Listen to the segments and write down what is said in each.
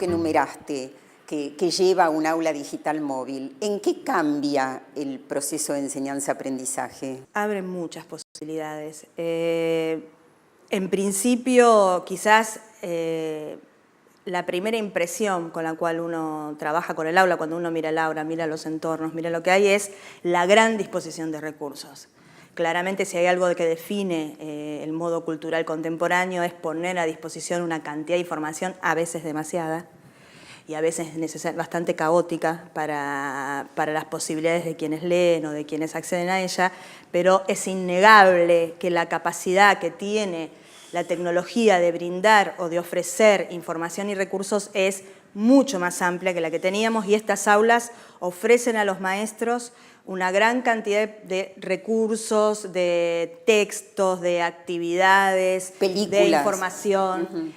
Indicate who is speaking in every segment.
Speaker 1: que enumeraste, que lleva a un aula digital móvil, ¿en qué cambia el proceso de enseñanza-aprendizaje?
Speaker 2: Abre muchas posibilidades. En principio, quizás la primera impresión con la cual uno trabaja con el aula, cuando uno mira el aula, mira los entornos, mira lo que hay, es la gran disposición de recursos. Claramente, si hay algo que define el modo cultural contemporáneo, es poner a disposición una cantidad de información, a veces demasiada, y a veces bastante caótica para las posibilidades de quienes leen o de quienes acceden a ella, pero es innegable que la capacidad que tiene la tecnología de brindar o de ofrecer información y recursos es mucho más amplia que la que teníamos, y estas aulas ofrecen a los maestros una gran cantidad de recursos, de textos, de actividades, películas, de información,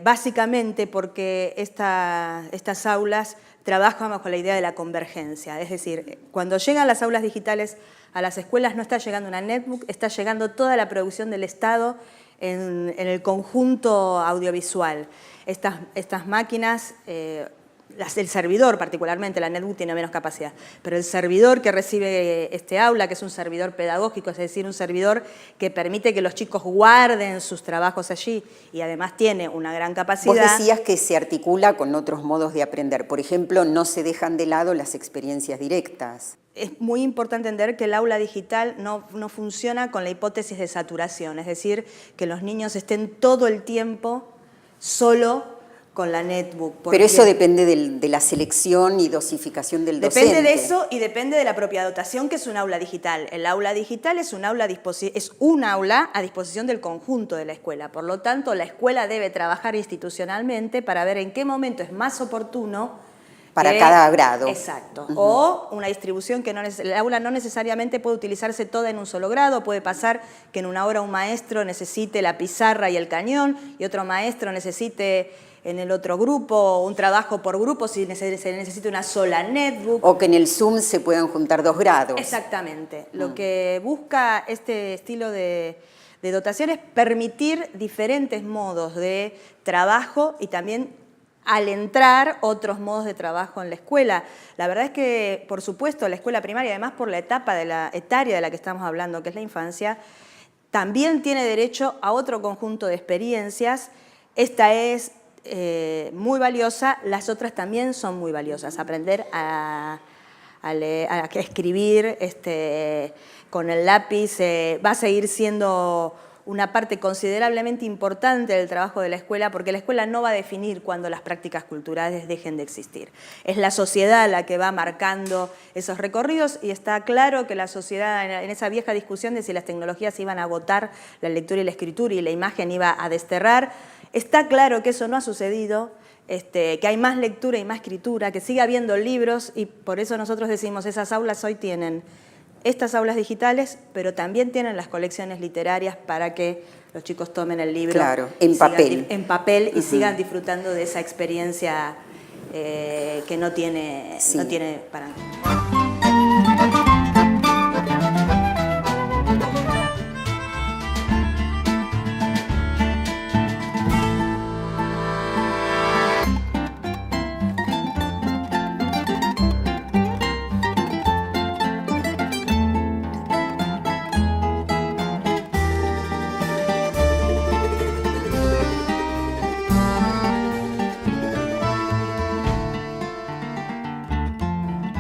Speaker 2: básicamente porque estas aulas trabajan bajo la idea de la convergencia. Es decir, cuando llegan las aulas digitales a las escuelas no está llegando una netbook, está llegando toda la producción del Estado en el conjunto audiovisual. Estas máquinas, el servidor particularmente, la netbook tiene menos capacidad, pero el servidor que recibe este aula, que es un servidor pedagógico, es decir, un servidor que permite que los chicos guarden sus trabajos allí y además tiene una gran capacidad.
Speaker 1: Vos decías que se articula con otros modos de aprender. Por ejemplo, no se dejan de lado las experiencias directas.
Speaker 2: Es muy importante entender que el aula digital no funciona con la hipótesis de saturación, es decir, que los niños estén todo el tiempo solo con la netbook.
Speaker 1: Pero eso depende de la selección y dosificación del docente.
Speaker 2: Depende de eso y depende de la propia dotación, que es un aula digital. El aula digital es un aula a disposición del conjunto de la escuela. Por lo tanto, la escuela debe trabajar institucionalmente para ver en qué momento es más oportuno
Speaker 1: para cada grado.
Speaker 2: Exacto. O una distribución que el aula no necesariamente puede utilizarse toda en un solo grado. Puede pasar que en una hora un maestro necesite la pizarra y el cañón y otro maestro necesite en el otro grupo un trabajo por grupo si se necesita una sola netbook.
Speaker 1: O que en el Zoom se puedan juntar 2 grados.
Speaker 2: Exactamente. Lo que busca este estilo de dotación es permitir diferentes modos de trabajo y también alentar otros modos de trabajo en la escuela. La verdad es que, por supuesto, la escuela primaria, además por la etapa etaria de la que estamos hablando, que es la infancia, también tiene derecho a otro conjunto de experiencias. Esta es muy valiosa, las otras también son muy valiosas. Aprender a leer, a escribir con el lápiz va a seguir siendo una parte considerablemente importante del trabajo de la escuela, porque la escuela no va a definir cuándo las prácticas culturales dejen de existir. Es la sociedad la que va marcando esos recorridos, y está claro que la sociedad, en esa vieja discusión de si las tecnologías iban a agotar la lectura y la escritura y la imagen iba a desterrar, está claro que eso no ha sucedido, que hay más lectura y más escritura, que sigue habiendo libros, y por eso nosotros decimos, esas aulas hoy tienen estas aulas digitales, pero también tienen las colecciones literarias para que los chicos tomen el libro,
Speaker 1: claro, en papel
Speaker 2: y sigan disfrutando de esa experiencia que no tiene para nada.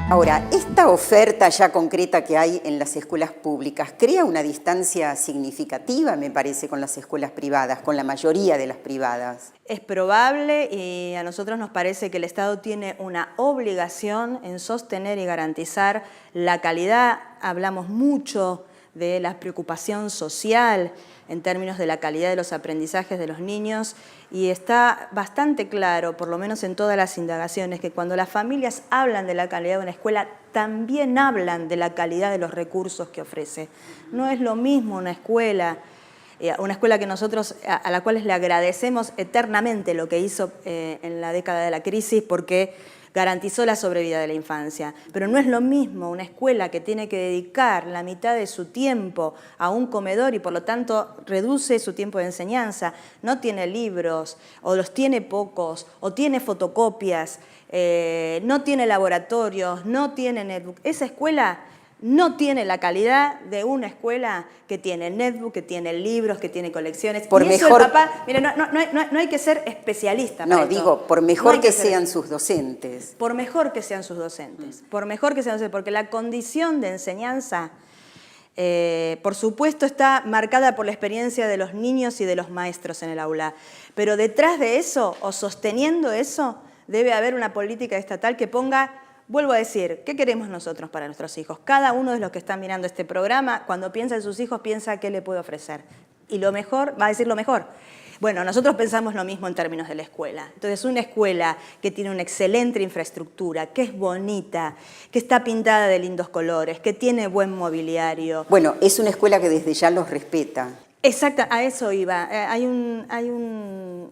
Speaker 1: Ahora, esta oferta ya concreta que hay en las escuelas públicas crea una distancia significativa, me parece, con las escuelas privadas, con la mayoría de las privadas.
Speaker 2: Es probable, y a nosotros nos parece que el Estado tiene una obligación en sostener y garantizar la calidad. Hablamos mucho de la preocupación social en términos de la calidad de los aprendizajes de los niños, y está bastante claro, por lo menos en todas las indagaciones, que cuando las familias hablan de la calidad de una escuela, también hablan de la calidad de los recursos que ofrece. No es lo mismo una escuela que nosotros, a la cual le agradecemos eternamente lo que hizo en la década de la crisis, porque garantizó la sobrevida de la infancia. Pero no es lo mismo una escuela que tiene que dedicar la mitad de su tiempo a un comedor y por lo tanto reduce su tiempo de enseñanza, no tiene libros, o los tiene pocos, o tiene fotocopias, no tiene laboratorios, no tiene netbook. Esa escuela no tiene la calidad de una escuela que tiene netbook, que tiene libros, que tiene colecciones.
Speaker 1: Por
Speaker 2: y eso
Speaker 1: mejor,
Speaker 2: el papá, mire, no hay que ser especialista para esto.
Speaker 1: digo, por mejor que sean sus docentes.
Speaker 2: Por mejor que sean sus docentes, por mejor que sean docentes, porque la condición de enseñanza, por supuesto, está marcada por la experiencia de los niños y de los maestros en el aula. Pero detrás de eso, o sosteniendo eso, debe haber una política estatal que ponga. Vuelvo a decir, ¿qué queremos nosotros para nuestros hijos? Cada uno de los que están mirando este programa, cuando piensa en sus hijos, piensa qué le puede ofrecer. Y lo mejor, va a decir lo mejor. Bueno, nosotros pensamos lo mismo en términos de la escuela. Entonces, una escuela que tiene una excelente infraestructura, que es bonita, que está pintada de lindos colores, que tiene buen mobiliario.
Speaker 1: Bueno, es una escuela que desde ya los respeta.
Speaker 2: Exacto, a eso iba. Hay un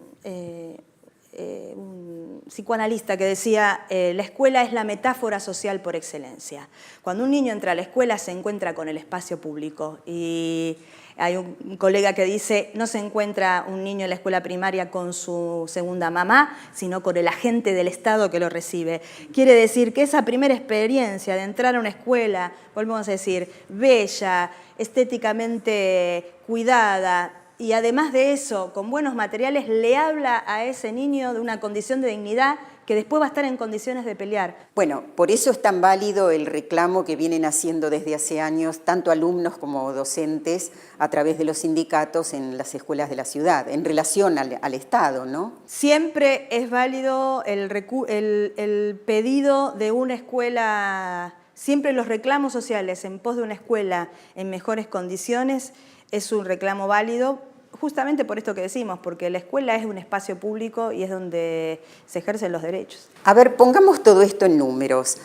Speaker 2: psicoanalista que decía, la escuela es la metáfora social por excelencia. Cuando un niño entra a la escuela se encuentra con el espacio público y hay un colega que dice, no se encuentra un niño en la escuela primaria con su segunda mamá, sino con el agente del Estado que lo recibe. Quiere decir que esa primera experiencia de entrar a una escuela, volvemos a decir, bella, estéticamente cuidada, y además de eso, con buenos materiales, le habla a ese niño de una condición de dignidad que después va a estar en condiciones de pelear.
Speaker 1: Bueno, por eso es tan válido el reclamo que vienen haciendo desde hace años tanto alumnos como docentes a través de los sindicatos en las escuelas de la ciudad, en relación al Estado, ¿no?
Speaker 2: Siempre es válido el pedido de una escuela, siempre los reclamos sociales en pos de una escuela en mejores condiciones es un reclamo válido, justamente por esto que decimos, porque la escuela es un espacio público y es donde se ejercen los derechos.
Speaker 1: A ver, pongamos todo esto en números.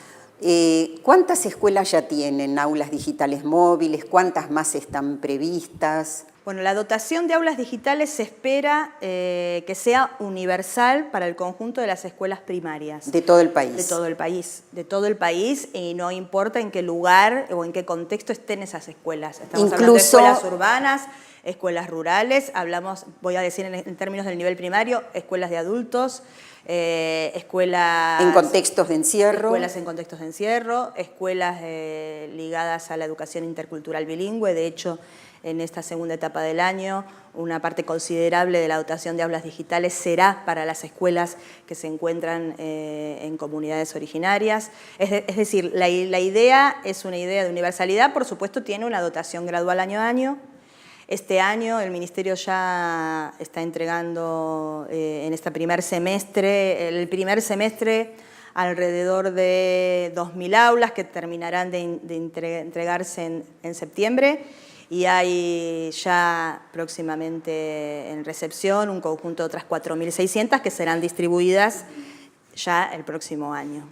Speaker 1: ¿Cuántas escuelas ya tienen aulas digitales móviles? ¿Cuántas más están previstas?
Speaker 2: Bueno, la dotación de aulas digitales se espera que sea universal para el conjunto de las escuelas primarias.
Speaker 1: ¿De todo el país?
Speaker 2: De todo el país, y no importa en qué lugar o en qué contexto estén esas escuelas. Estamos hablando de escuelas urbanas, escuelas rurales, voy a decir en términos del nivel primario, escuelas de adultos, escuelas...
Speaker 1: En contextos de encierro.
Speaker 2: Escuelas en contextos de encierro, escuelas ligadas a la educación intercultural bilingüe. De hecho, en esta segunda etapa del año, una parte considerable de la dotación de aulas digitales será para las escuelas que se encuentran en comunidades originarias. Es decir, la idea es una idea de universalidad, por supuesto tiene una dotación gradual año a año. Este año el Ministerio ya está entregando en este primer semestre, alrededor de 2.000 aulas que terminarán de entregarse en septiembre. Y hay ya próximamente en recepción un conjunto de otras 4.600 que serán distribuidas ya el próximo año.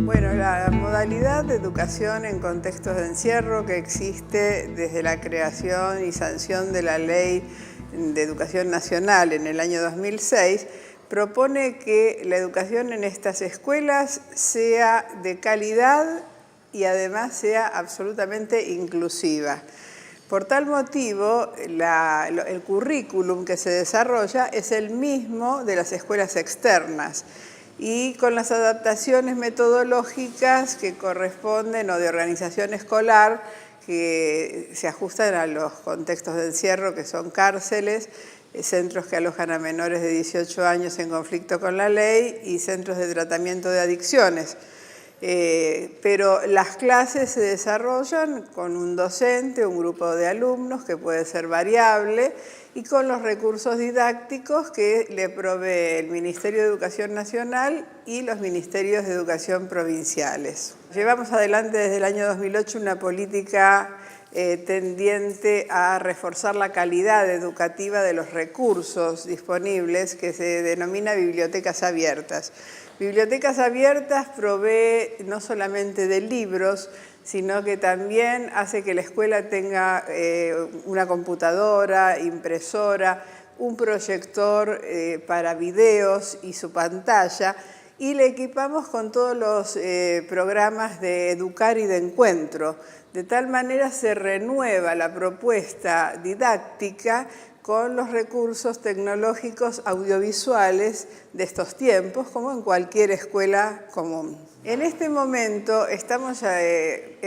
Speaker 3: Bueno, la modalidad de educación en contextos de encierro que existe desde la creación y sanción de la Ley de Educación Nacional en el año 2006 propone que la educación en estas escuelas sea de calidad y además sea absolutamente inclusiva. Por tal motivo, el currículum que se desarrolla es el mismo de las escuelas externas y con las adaptaciones metodológicas que corresponden o de organización escolar que se ajustan a los contextos de encierro que son cárceles, centros que alojan a menores de 18 años en conflicto con la ley y centros de tratamiento de adicciones. Pero las clases se desarrollan con un docente, un grupo de alumnos que puede ser variable y con los recursos didácticos que le provee el Ministerio de Educación Nacional y los Ministerios de Educación provinciales. Llevamos adelante desde el año 2008 una política tendiente a reforzar la calidad educativa de los recursos disponibles, que se denomina bibliotecas abiertas. Bibliotecas abiertas provee no solamente de libros, sino que también hace que la escuela tenga una computadora, impresora, un proyector para videos y su pantalla, y le equipamos con todos los programas de educar y de encuentro. De tal manera se renueva la propuesta didáctica con los recursos tecnológicos audiovisuales de estos tiempos, como en cualquier escuela común. En este momento estamos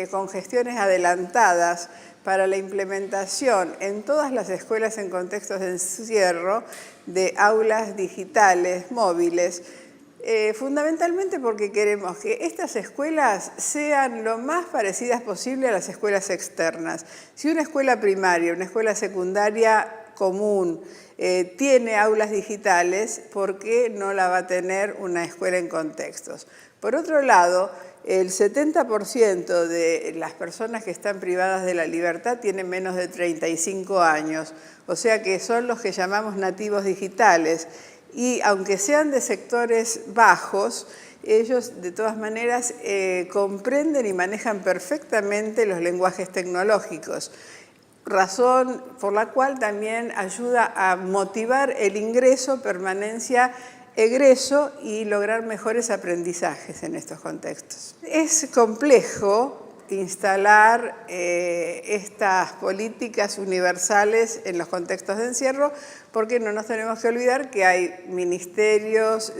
Speaker 3: con gestiones adelantadas para la implementación en todas las escuelas en contextos de encierro de aulas digitales móviles, fundamentalmente porque queremos que estas escuelas sean lo más parecidas posible a las escuelas externas. Si una escuela primaria, una escuela secundaria común tiene aulas digitales, ¿por qué no la va a tener una escuela en contextos? Por otro lado, el 70% de las personas que están privadas de la libertad tienen menos de 35 años, o sea que son los que llamamos nativos digitales. Y aunque sean de sectores bajos, ellos de todas maneras comprenden y manejan perfectamente los lenguajes tecnológicos, razón por la cual también ayuda a motivar el ingreso, permanencia, egreso y lograr mejores aprendizajes en estos contextos. Es complejo instalar estas políticas universales en los contextos de encierro, porque no nos tenemos que olvidar que hay ministerios,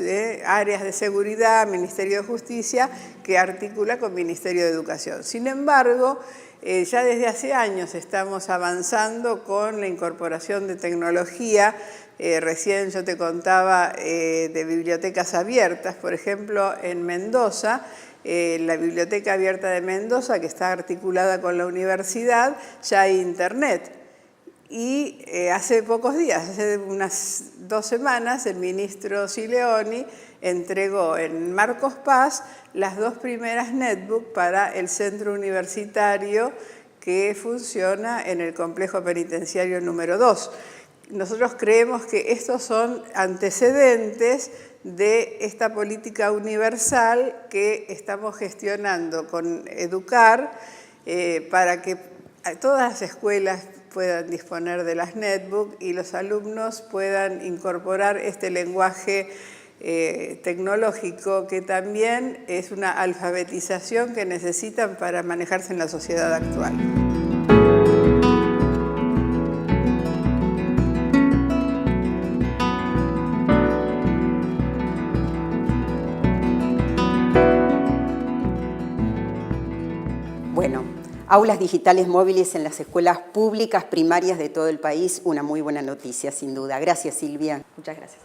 Speaker 3: áreas de seguridad, Ministerio de Justicia, que articula con Ministerio de Educación. Sin embargo, ya desde hace años estamos avanzando con la incorporación de tecnología. Recién yo te contaba de bibliotecas abiertas, por ejemplo, en Mendoza, la Biblioteca Abierta de Mendoza, que está articulada con la universidad, ya hay internet. Y hace pocos días, hace unas 2 semanas, el ministro Sileoni entregó en Marcos Paz las 2 primeras netbooks para el centro universitario que funciona en el complejo penitenciario número 2. Nosotros creemos que estos son antecedentes de esta política universal que estamos gestionando con Educar para que todas las escuelas puedan disponer de las netbooks y los alumnos puedan incorporar este lenguaje tecnológico, que también es una alfabetización que necesitan para manejarse en la sociedad actual.
Speaker 1: Bueno, aulas digitales móviles en las escuelas públicas primarias de todo el país, una muy buena noticia, sin duda. Gracias, Silvia.
Speaker 2: Muchas gracias.